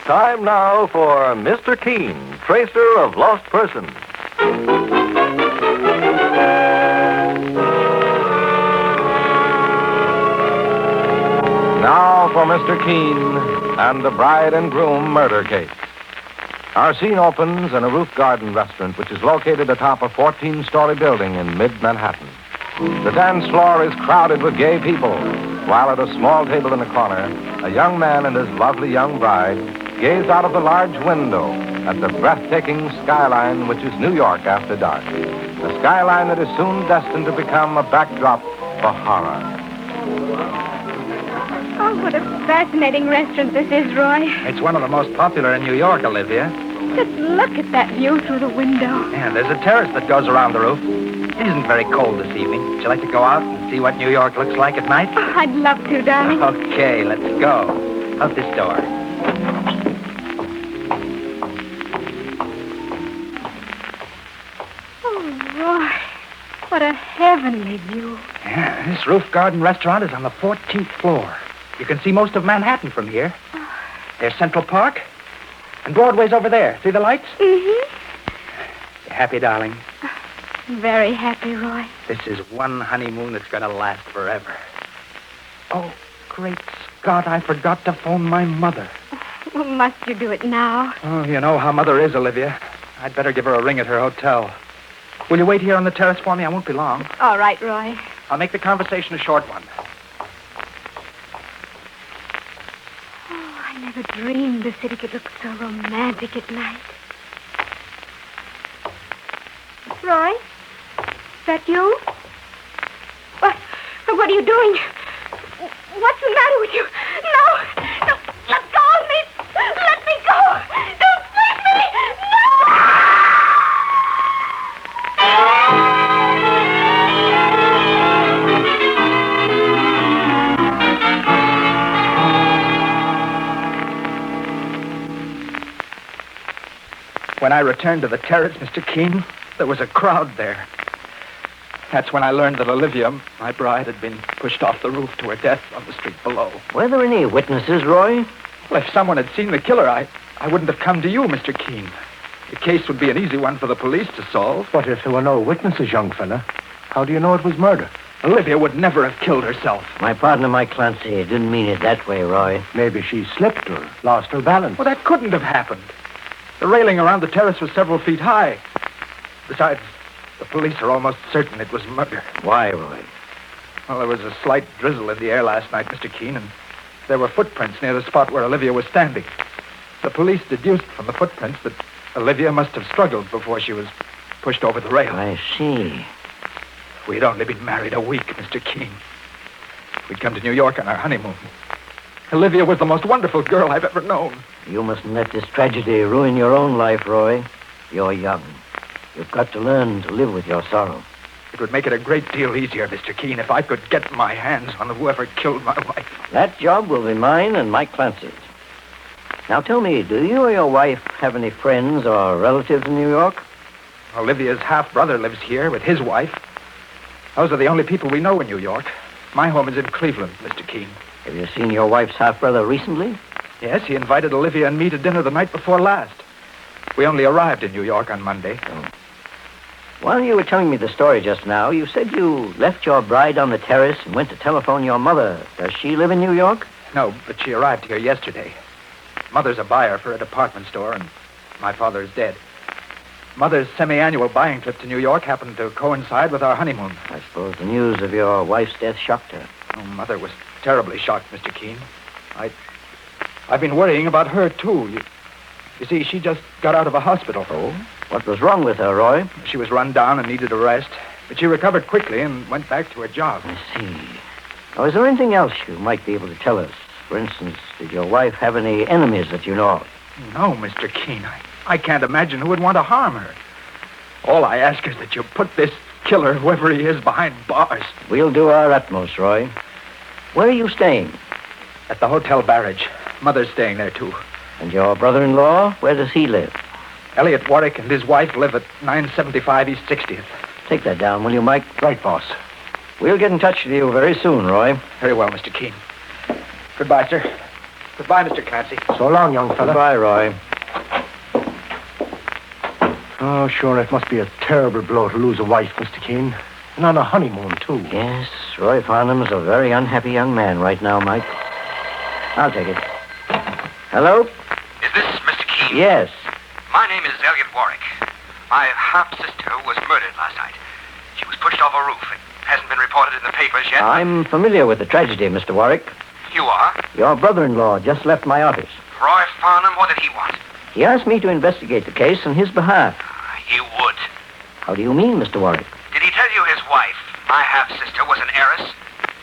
Time now for Mr. Keene, Tracer of Lost Persons. Now for Mr. Keene and the bride and groom murder case. Our scene opens in a roof garden restaurant which is located atop a 14-story building in mid-Manhattan. The dance floor is crowded with gay people, while at a small table in the corner, a young man and his lovely young bride gaze out of the large window at the breathtaking skyline which is New York after dark. A skyline that is soon destined to become a backdrop for horror. Oh, what a fascinating restaurant this is, Roy. It's one of the most popular in New York, Olivia. Just look at that view through the window. Yeah, there's a terrace that goes around the roof. It isn't very cold this evening. Would you like to go out and see what New York looks like at night? Oh, I'd love to, darling. Okay, let's go. Out this door. Oh, Roy, what a heavenly view. Yeah, this roof garden restaurant is on the 14th floor. You can see most of Manhattan from here. There's Central Park, and Broadway's over there. See the lights? Mm-hmm. You happy, darling? Very happy, Roy. This is one honeymoon that's going to last forever. Oh, great Scott, I forgot to phone my mother. Well, must you do it now? Oh, you know how Mother is, Olivia. I'd better give her a ring at her hotel. Will you wait here on the terrace for me? I won't be long. All right, Roy. I'll make the conversation a short one. Oh, I never dreamed the city could look so romantic at night. Roy? Is that you? What are you doing? What's the matter with you? No, let go of me. Let me go. Don't leave me. No! When I returned to the terrace, Mr. Keene, there was a crowd there. That's when I learned that Olivia, my bride, had been pushed off the roof to her death on the street below. Were there any witnesses, Roy? Well, if someone had seen the killer, I wouldn't have come to you, Mr. Keene. The case would be an easy one for the police to solve. But if there were no witnesses, young fella, how do you know it was murder? Olivia would never have killed herself. My partner, Mike Clancy, didn't mean it that way, Roy. Maybe she slipped or lost her balance. Well, that couldn't have happened. The railing around the terrace was several feet high. Besides, the police are almost certain it was murder. Why, Roy? Well, there was a slight drizzle in the air last night, Mr. Keene, and there were footprints near the spot where Olivia was standing. The police deduced from the footprints that Olivia must have struggled before she was pushed over the rail. I see. We'd only been married a week, Mr. Keene. We'd come to New York on our honeymoon. Olivia was the most wonderful girl I've ever known. You mustn't let this tragedy ruin your own life, Roy. You're young. You've got to learn to live with your sorrow. It would make it a great deal easier, Mr. Keene, if I could get my hands on whoever killed my wife. That job will be mine and Mike Clancy's. Now tell me, do you or your wife have any friends or relatives in New York? Olivia's half-brother lives here with his wife. Those are the only people we know in New York. My home is in Cleveland, Mr. Keene. Have you seen your wife's half-brother recently? Yes, he invited Olivia and me to dinner the night before last. We only arrived in New York on Monday. Oh. While you were telling me the story just now, you said you left your bride on the terrace and went to telephone your mother. Does she live in New York? No, but she arrived here yesterday. Mother's a buyer for a department store, and my father is dead. Mother's semi-annual buying trip to New York happened to coincide with our honeymoon. I suppose the news of your wife's death shocked her. Oh, Mother was terribly shocked, Mr. Keene. I've been worrying about her, too. You see, she just got out of a hospital. Oh? What was wrong with her, Roy? She was run down and needed a rest, but she recovered quickly and went back to her job. I see. Now, is there anything else you might be able to tell us? For instance, did your wife have any enemies that you know of? No, Mr. Keene. I can't imagine who would want to harm her. All I ask is that you put this killer, whoever he is, behind bars. We'll do our utmost, Roy. Where are you staying? At the Hotel Barrage. Mother's staying there, too. And your brother-in-law, where does he live? Elliot Warwick and his wife live at 975 East 60th. Take that down, will you, Mike? Right, boss. We'll get in touch with you very soon, Roy. Very well, Mr. Keene. Goodbye, sir. Goodbye, Mr. Clancy. So long, young fella. Goodbye, Roy. Oh, sure, it must be a terrible blow to lose a wife, Mr. Keene. And on a honeymoon, too. Yes, Roy Farnham's a very unhappy young man right now, Mike. I'll take it. Hello? Is this Mr. Keene? Yes. My name is Elliot Warwick. My half-sister was murdered last night. She was pushed off a roof. It hasn't been reported in the papers yet. I'm familiar with the tragedy, Mr. Warwick. You are? Your brother-in-law just left my office. Roy Farnham, what did he want? He asked me to investigate the case on his behalf. He would. How do you mean, Mr. Warwick? Did he tell you his wife, my half-sister, was an heiress?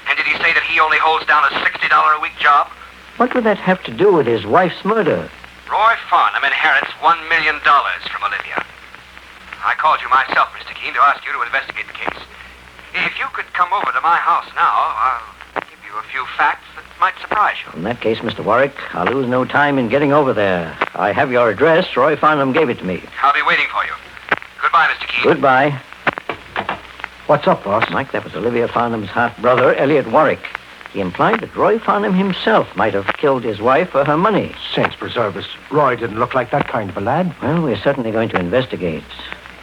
And did he say that he only holds down a $60 a week job? What would that have to do with his wife's murder? Roy Farnham inherits $1 million from Olivia. I called you myself, Mr. Keene, to ask you to investigate the case. If you could come over to my house now, I'll give you a few facts that might surprise you. In that case, Mr. Warwick, I'll lose no time in getting over there. I have your address. Roy Farnham gave it to me. I'll be waiting for you. Goodbye, Mr. Keene. Goodbye. What's up, boss? Mike, that was Olivia Farnham's half-brother, Elliot Warwick. He implied that Roy Farnham himself might have killed his wife for her money. Saints preserve us. Roy didn't look like that kind of a lad. Well, we're certainly going to investigate.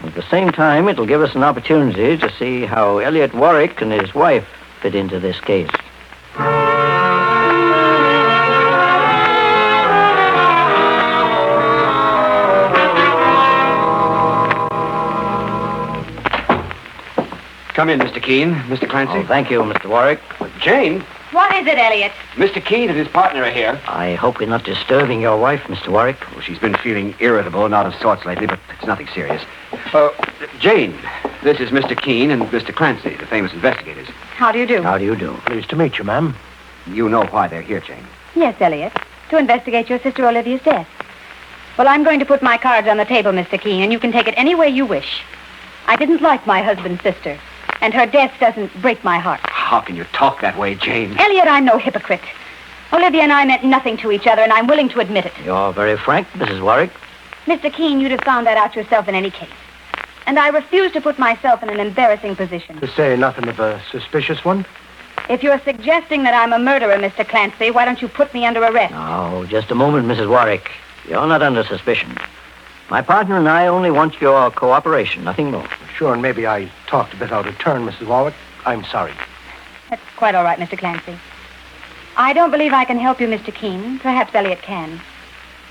At the same time, it'll give us an opportunity to see how Elliot Warwick and his wife fit into this case. Come in, Mr. Keene. Mr. Clancy. Oh, thank you, Mr. Warwick. Jane, What is it, Elliot? Mr. Keene and his partner are here. I hope we're not disturbing your wife, Mr. Warwick. Well, she's been feeling irritable and out of sorts lately, but it's nothing serious. Jane, this is Mr. Keene and Mr. Clancy, the famous investigators. How do you do? How do you do? Pleased to meet you, ma'am. You know why they're here, Jane. Yes, Elliot. To investigate your sister Olivia's death. Well, I'm going to put my cards on the table, Mr. Keene, and you can take it any way you wish. I didn't like my husband's sister, and her death doesn't break my heart. How can you talk that way, Jane? Elliot, I'm no hypocrite. Olivia and I meant nothing to each other, and I'm willing to admit it. You're very frank, Mrs. Warwick. Mr. Keene, you'd have found that out yourself in any case. And I refuse to put myself in an embarrassing position. To say nothing of a suspicious one? If you're suggesting that I'm a murderer, Mr. Clancy, why don't you put me under arrest? Oh, just a moment, Mrs. Warwick. You're not under suspicion. My partner and I only want your cooperation, nothing more. Sure, and maybe I talked a bit out of turn, Mrs. Warwick. I'm sorry. That's quite all right, Mr. Clancy. I don't believe I can help you, Mr. Keene. Perhaps Elliot can.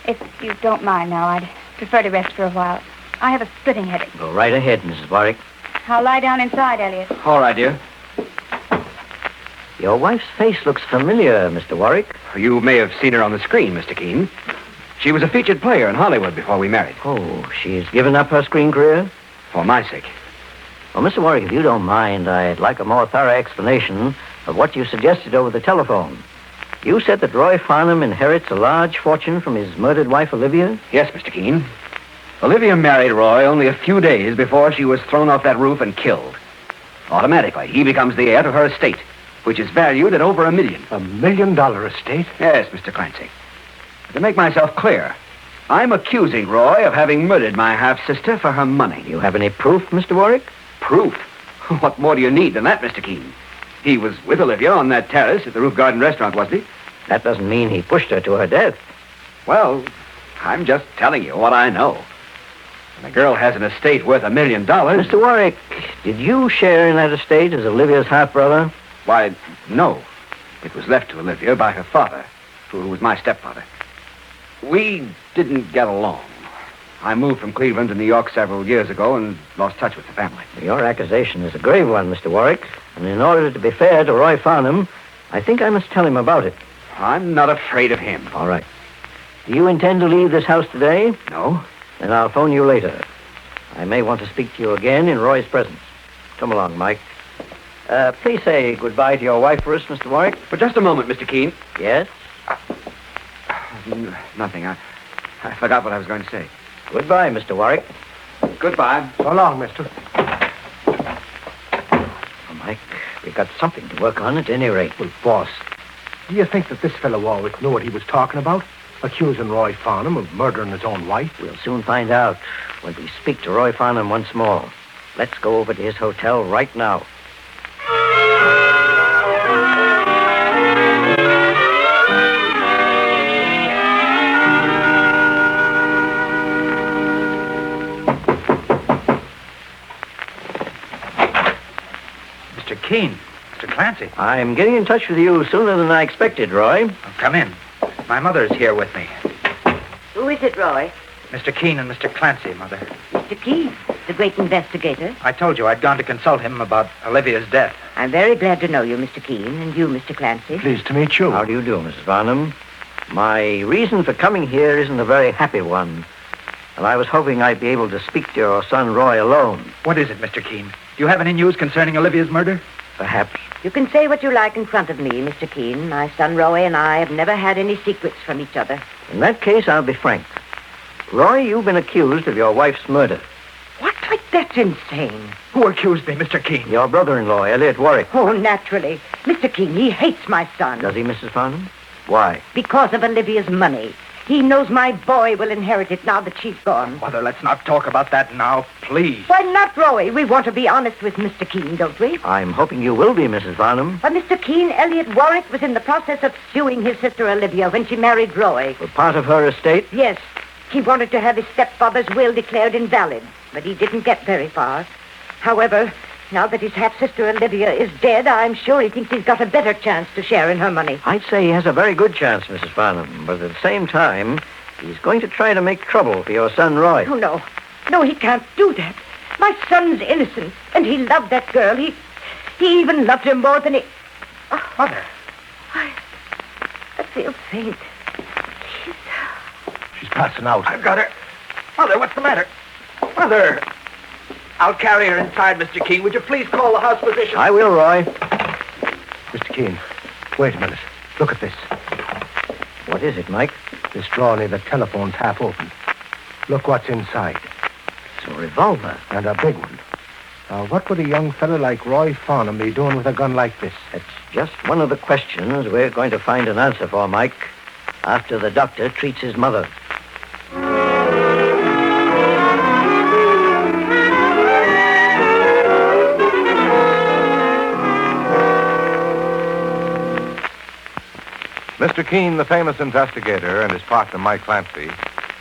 If you don't mind now, I'd prefer to rest for a while. I have a splitting headache. Go right ahead, Mrs. Warwick. I'll lie down inside, Elliot. All right, dear. Your wife's face looks familiar, Mr. Warwick. You may have seen her on the screen, Mr. Keene. She was a featured player in Hollywood before we married. Oh, she's given up her screen career? For my sake. Well, Mr. Warwick, if you don't mind, I'd like a more thorough explanation of what you suggested over the telephone. You said that Roy Farnham inherits a large fortune from his murdered wife, Olivia? Yes, Mr. Keene. Olivia married Roy only a few days before she was thrown off that roof and killed. Automatically, he becomes the heir to her estate, which is valued at over $1 million. $1 million estate? Yes, Mr. Clancy. To make myself clear, I'm accusing Roy of having murdered my half-sister for her money. You have any proof, Mr. Warwick? Proof? What more do you need than that, Mr. Keene? He was with Olivia on that terrace at the Roof Garden restaurant, wasn't he? That doesn't mean he pushed her to her death. Well, I'm just telling you what I know. And the girl has an estate worth $1 million. Mr. Warwick, did you share in that estate as Olivia's half-brother? Why, no. It was left to Olivia by her father, who was my stepfather. We didn't get along. I moved from Cleveland to New York several years ago and lost touch with the family. Your accusation is a grave one, Mr. Warwick. And in order to be fair to Roy Farnham, I think I must tell him about it. I'm not afraid of him. All right. Do you intend to leave this house today? No. Then I'll phone you later. I may want to speak to you again in Roy's presence. Come along, Mike. Please say goodbye to your wife for us, Mr. Warwick. For just a moment, Mr. Keene. Yes? Nothing. I forgot what I was going to say. Goodbye, Mr. Warwick. Goodbye. So long, mister. Oh, Mike, we've got something to work on at any rate. Well, boss, do you think that this fellow Warwick knew what he was talking about? Accusing Roy Farnham of murdering his own wife? We'll soon find out when we speak to Roy Farnham once more. Let's go over to his hotel right now. Keene. Mr. Clancy. I'm getting in touch with you sooner than I expected, Roy. Oh, come in. My mother's here with me. Who is it, Roy? Mr. Keene and Mr. Clancy, Mother. Mr. Keene, the great investigator. I told you I'd gone to consult him about Olivia's death. I'm very glad to know you, Mr. Keene, and you, Mr. Clancy. Pleased to meet you. How do you do, Mrs. Farnham? My reason for coming here isn't a very happy one, and I was hoping I'd be able to speak to your son Roy alone. What is it, Mr. Keene? Do you have any news concerning Olivia's murder? Perhaps. You can say what you like in front of me, Mr. Keene. My son Roy and I have never had any secrets from each other. In that case, I'll be frank. Roy, you've been accused of your wife's murder. What? That's insane. Who accused me, Mr. Keene? Your brother-in-law, Elliot Warwick. Oh, naturally. Mr. Keene, he hates my son. Does he, Mrs. Farnham? Why? Because of Olivia's money. He knows my boy will inherit it now that she's gone. Mother, let's not talk about that now, please. Why not, Roy? We want to be honest with Mr. Keene, don't we? I'm hoping you will be, Mrs. Farnham. But Mr. Keene, Elliot Warwick was in the process of suing his sister Olivia when she married Roy. For part of her estate? Yes. He wanted to have his stepfather's will declared invalid, but he didn't get very far. However, now that his half-sister Olivia is dead, I'm sure he thinks he's got a better chance to share in her money. I'd say he has a very good chance, Mrs. Farnham, but at the same time, he's going to try to make trouble for your son, Roy. Oh, no. No, he can't do that. My son's innocent, and he loved that girl. He even loved her more than he... Oh, Mother. I feel faint. She's passing out. I've got her. Mother, what's the matter? Mother. I'll carry her inside, Mr. Keene. Would you please call the house physician? I will, Roy. Mr. Keene, wait a minute. Look at this. What is it, Mike? This drawer near the telephone's half open. Look what's inside. It's a revolver. And a big one. Now, what would a young fella like Roy Farnham be doing with a gun like this? That's just one of the questions we're going to find an answer for, Mike, after the doctor treats his mother. Mr. Keene, the famous investigator, and his partner, Mike Clancy,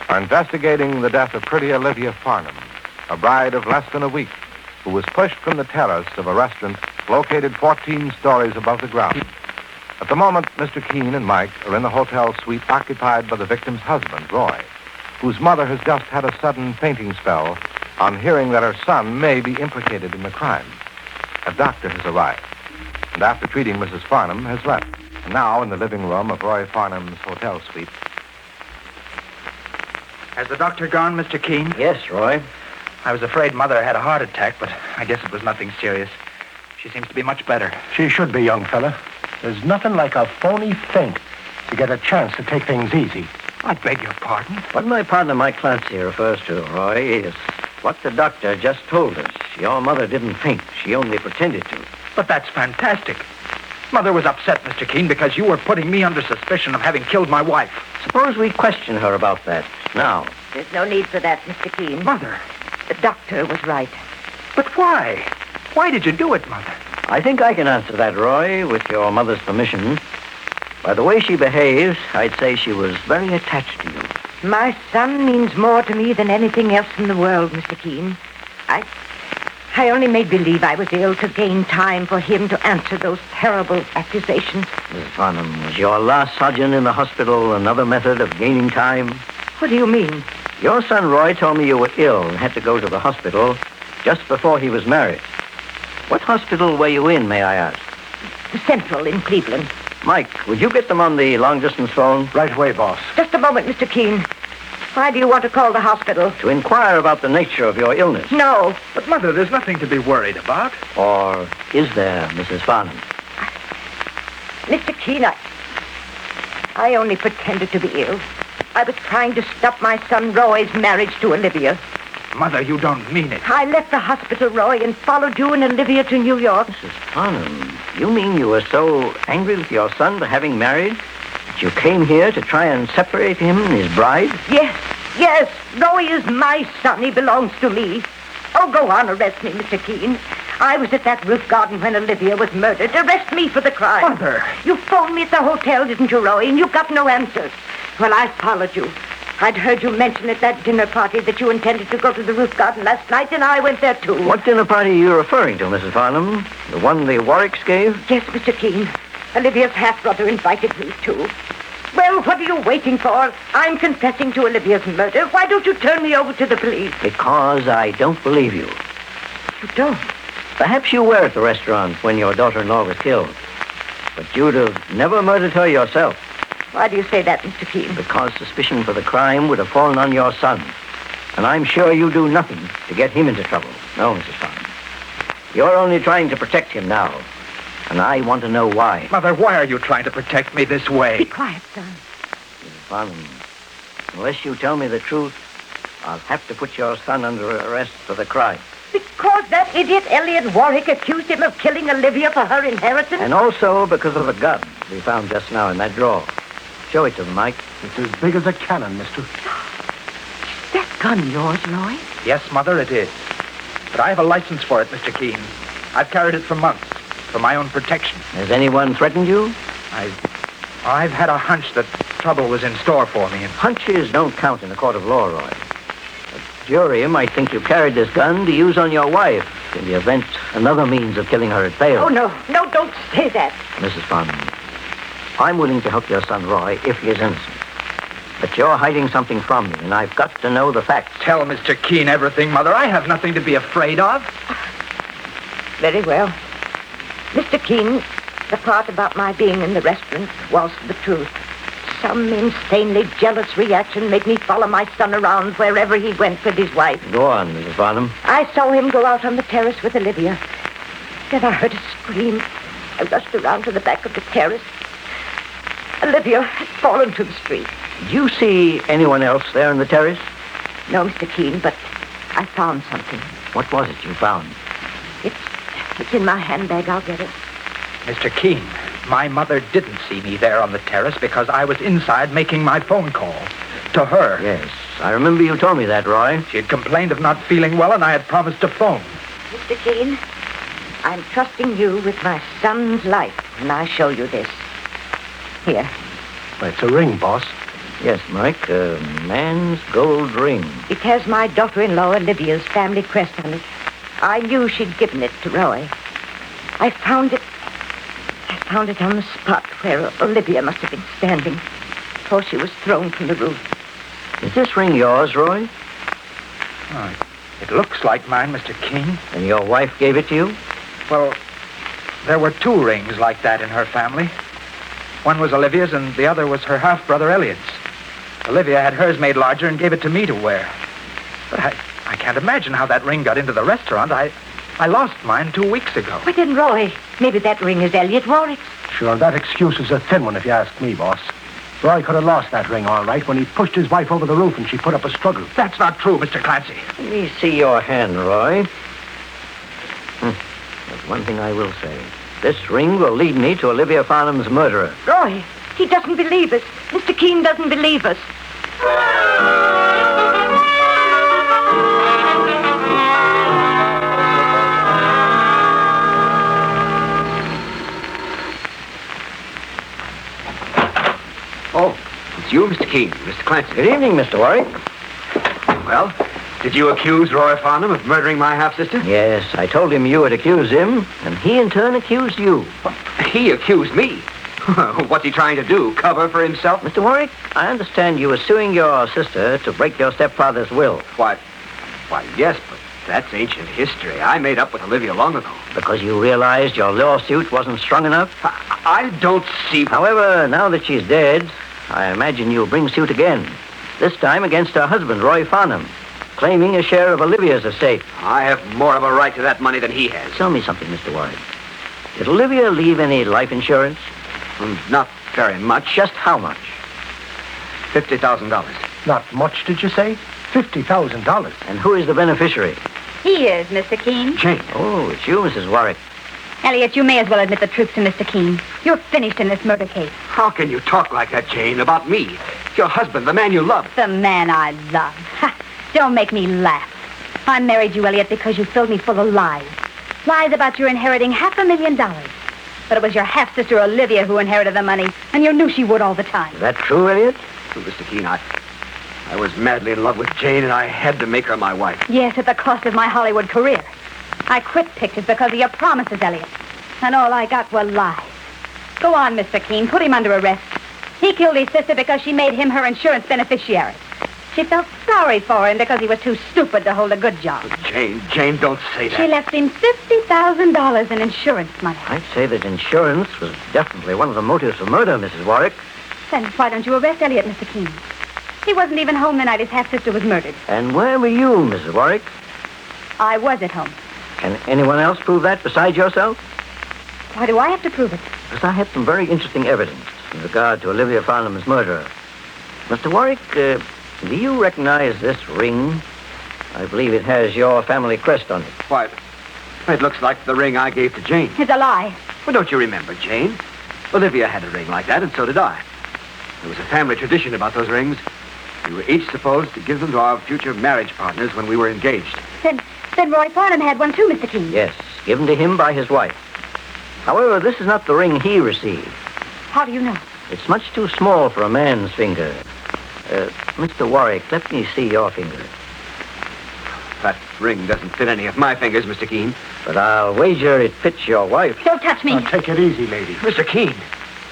are investigating the death of pretty Olivia Farnham, a bride of less than a week, who was pushed from the terrace of a restaurant located 14 stories above the ground. At the moment, Mr. Keene and Mike are in the hotel suite occupied by the victim's husband, Roy, whose mother has just had a sudden fainting spell on hearing that her son may be implicated in the crime. A doctor has arrived, and after treating Mrs. Farnham, has left. And now, in the living room of Roy Farnham's hotel suite. Has the doctor gone, Mr. Keene? Yes, Roy. I was afraid Mother had a heart attack, but I guess it was nothing serious. She seems to be much better. She should be, young fella. There's nothing like a phony faint to get a chance to take things easy. I beg your pardon? What my partner, Mike Clancy, refers to, Roy, is what the doctor just told us. Your mother didn't faint. She only pretended to. But that's fantastic. Mother was upset, Mr. Keene, because you were putting me under suspicion of having killed my wife. Suppose we question her about that now. There's no need for that, Mr. Keene. Mother. The doctor was right. But why? Why did you do it, Mother? I think I can answer that, Roy, with your mother's permission. By the way she behaves, I'd say she was very attached to you. My son means more to me than anything else in the world, Mr. Keene. I only made believe I was ill to gain time for him to answer those terrible accusations. Mrs. Farnham, was your last sojourn in the hospital another method of gaining time? What do you mean? Your son, Roy, told me you were ill and had to go to the hospital just before he was married. What hospital were you in, may I ask? The Central in Cleveland. Mike, would you get them on the long-distance phone? Right away, boss. Just a moment, Mr. Keene. Why do you want to call the hospital? To inquire about the nature of your illness. No. But, Mother, there's nothing to be worried about. Or is there, Mrs. Farnham? Mr. Keene, I only pretended to be ill. I was trying to stop my son Roy's marriage to Olivia. Mother, you don't mean it. I left the hospital, Roy, and followed you and Olivia to New York. Mrs. Farnham, you mean you were so angry with your son for having married that you came here to try and separate him and his bride? Yes. Roy is my son. He belongs to me. Oh, go on, arrest me, Mr. Keene. I was at that roof garden when Olivia was murdered. Arrest me for the crime. Mother. You phoned me at the hotel, didn't you, Roy? And you got no answers. Well, I followed you. I'd heard you mention at that dinner party that you intended to go to the roof garden last night, and I went there, too. What dinner party are you referring to, Mrs. Farnham? The one the Warwicks gave? Yes, Mr. Keene. Olivia's half-brother invited me, too. Well, what are you waiting for? I'm confessing to Olivia's murder. Why don't you turn me over to the police? Because I don't believe you. You don't? Perhaps you were at the restaurant when your daughter-in-law was killed. But you'd have never murdered her yourself. Why do you say that, Mr. Keene? Because suspicion for the crime would have fallen on your son. And I'm sure you do nothing to get him into trouble. No, Mrs. Farnham. You're only trying to protect him now. And I want to know why. Mother, why are you trying to protect me this way? Be quiet, son. Mrs. Farnham, unless you tell me the truth, I'll have to put your son under arrest for the crime. Because that idiot Elliot Warwick accused him of killing Olivia for her inheritance? And also because of the gun we found just now in that drawer. Show it to them, Mike. It's as big as a cannon, mister. Is that gun yours, Roy? Yes, Mother, it is. But I have a license for it, Mr. Keene. I've carried it for months, for my own protection. Has anyone threatened you? I've had a hunch that trouble was in store for me. And Hunches don't count in a court of law, Roy. A jury might think you carried this gun to use on your wife in the event another means of killing her had failed. Oh, no, don't say that. Mrs. Farnham, I'm willing to help your son, Roy, if he is innocent. But you're hiding something from me, and I've got to know the facts. tell Mr. Keene everything, Mother. I have nothing to be afraid of. Very well. Mr. Keene, the part about my being in the restaurant was the truth. Some insanely jealous reaction made me follow my son around wherever he went with his wife. Go on, Mrs. Farnham. I saw him go out on the terrace with Olivia. Then I heard a scream. I rushed around to the back of the terrace. Olivia had fallen to the street. Did you see anyone else there on the terrace? No, Mr. Keene, but I found something. What was it you found? It's in my handbag. I'll get it. Mr. Keene, my mother didn't see me there on the terrace because I was inside making my phone call to her. Yes, I remember you told me that, Roy. She had complained of not feeling well, and I had promised to phone. Mr. Keene, I'm trusting you with my son's life when I show you this. Here. It's a ring, boss. Yes, Mike, a man's gold ring. It has my daughter-in-law Olivia's family crest on it. I knew she'd given it to Roy. I found it on the spot where Olivia must have been standing before she was thrown from the roof. Is this ring yours, Roy? Oh, it looks like mine, Mr. Keene. And your wife gave it to you? Well, there were two rings like that in her family. One was Olivia's and the other was her half-brother Elliot's. Olivia had hers made larger and gave it to me to wear. But I can't imagine how that ring got into the restaurant. I lost mine 2 weeks ago. But then, Roy, maybe that ring is Elliot Warwick's. Sure, that excuse is a thin one if you ask me, boss. Roy could have lost that ring all right when he pushed his wife over the roof and she put up a struggle. That's not true, Mr. Clancy. Let me see your hand, Roy. There's one thing I will say. This ring will lead me to Olivia Farnham's murderer. Roy, he doesn't believe us. Mr. Keene doesn't believe us. Oh, it's you, Mr. Keene, Mr. Clancy. Good evening, Mr. Warwick. Well, did you accuse Roy Farnham of murdering my half-sister? Yes, I told him you had accused him, and he in turn accused you. He accused me. What's he trying to do, cover for himself? Mr. Warwick, I understand you were suing your sister to break your stepfather's will. Why, yes, but that's ancient history. I made up with Olivia long ago. Because you realized your lawsuit wasn't strong enough? I don't see... However, now that she's dead, I imagine you'll bring suit again. This time against her husband, Roy Farnham, claiming a share of Olivia's estate. I have more of a right to that money than he has. Tell me something, Mr. Warwick. Did Olivia leave any life insurance? Not very much. Just how much? $50,000. Not much, did you say? $50,000. And who is the beneficiary? He is, Mr. Keene. Jane. Oh, it's you, Mrs. Warwick. Elliot, you may as well admit the truth to Mr. Keene. You're finished in this murder case. How can you talk like that, Jane, about me? Your husband, the man you love. The man I love. Ha! Don't make me laugh. I married you, Elliot, because you filled me full of lies. Lies about your inheriting $500,000. But it was your half-sister Olivia who inherited the money, and you knew she would all the time. Is that true, Elliot? Mr. Keene, I I was madly in love with Jane, and I had to make her my wife. Yes, at the cost of my Hollywood career. I quit pictures because of your promises, Elliot. And all I got were lies. Go on, Mr. Keene. Put him under arrest. He killed his sister because she made him her insurance beneficiary. She felt sorry for him because he was too stupid to hold a good job. Jane, don't say that. She left him $50,000 in insurance money. I'd say that insurance was definitely one of the motives of murder, Mrs. Warwick. Then why don't you arrest Elliot, Mr. Keene? He wasn't even home the night his half-sister was murdered. And where were you, Mrs. Warwick? I was at home. Can anyone else prove that besides yourself? Why do I have to prove it? Because I had some very interesting evidence in regard to Olivia Farnham's murderer. Mr. Warwick, do you recognize this ring? I believe it has your family crest on it. Why, it looks like the ring I gave to Jane. It's a lie. Well, don't you remember, Jane? Olivia had a ring like that, and so did I. There was a family tradition about those rings. We were each supposed to give them to our future marriage partners when we were engaged. Then Roy Farnham had one too, Mr. Keene. Yes, given to him by his wife. However, this is not the ring he received. How do you know? It's much too small for a man's finger. Mr. Warwick, let me see your finger. That ring doesn't fit any of my fingers, Mr. Keene. But I'll wager it fits your wife. Don't touch me. Now, take it easy, lady. Mr. Keene,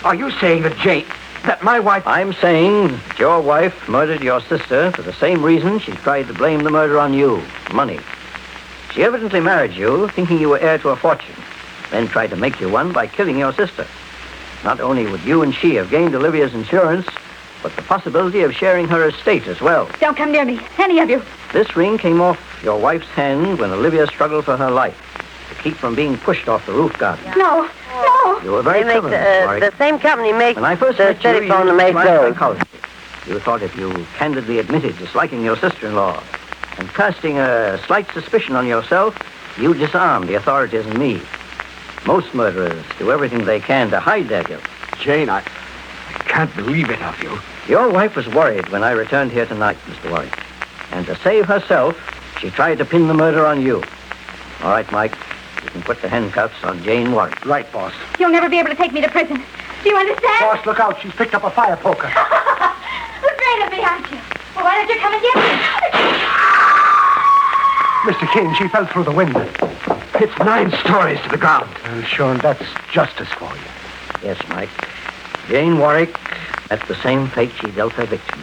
are you saying that my wife... I'm saying that your wife murdered your sister for the same reason she tried to blame the murder on you, money. She evidently married you thinking you were heir to a fortune, then tried to make you one by killing your sister. Not only would you and she have gained Olivia's insurance, but the possibility of sharing her estate as well. Don't come near me, any of you. This ring came off your wife's hand when Olivia struggled for her life to keep from being pushed off the roof garden. No. You were very clever, Mrs. Warwick. The same company makes When I first the met you, telephone to you make were those. psychologist. You thought if you candidly admitted disliking your sister-in-law and casting a slight suspicion on yourself, you disarmed the authorities and me. Most murderers do everything they can to hide their guilt. Jane, I can't believe it of you. Your wife was worried when I returned here tonight, Mr. Warwick. And to save herself, she tried to pin the murder on you. All right, Mike. You can put the handcuffs on Jane Warwick. Right, boss. You'll never be able to take me to prison. Do you understand? Boss, look out. She's picked up a fire poker. Afraid of me, aren't you? Well, why don't you come and get me? Mr. King, she fell through the window. It's 9 stories to the ground. Well, sure, and that's justice for you. Yes, Mike. Jane Warwick met the same fate she dealt her victim.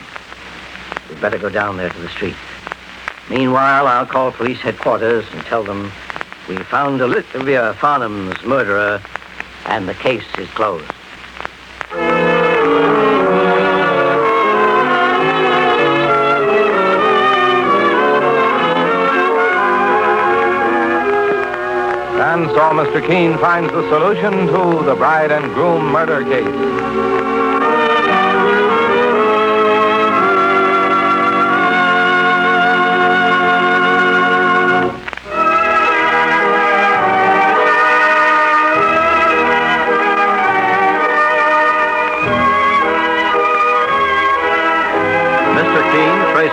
We'd better go down there to the street. Meanwhile, I'll call police headquarters and tell them we found Olivia Farnham's murderer and the case is closed. And so Mr. Keene finds the solution to the bride and groom murder case.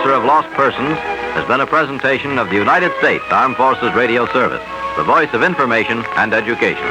Of Lost Persons has been a presentation of the United States Armed Forces Radio Service, the voice of information and education.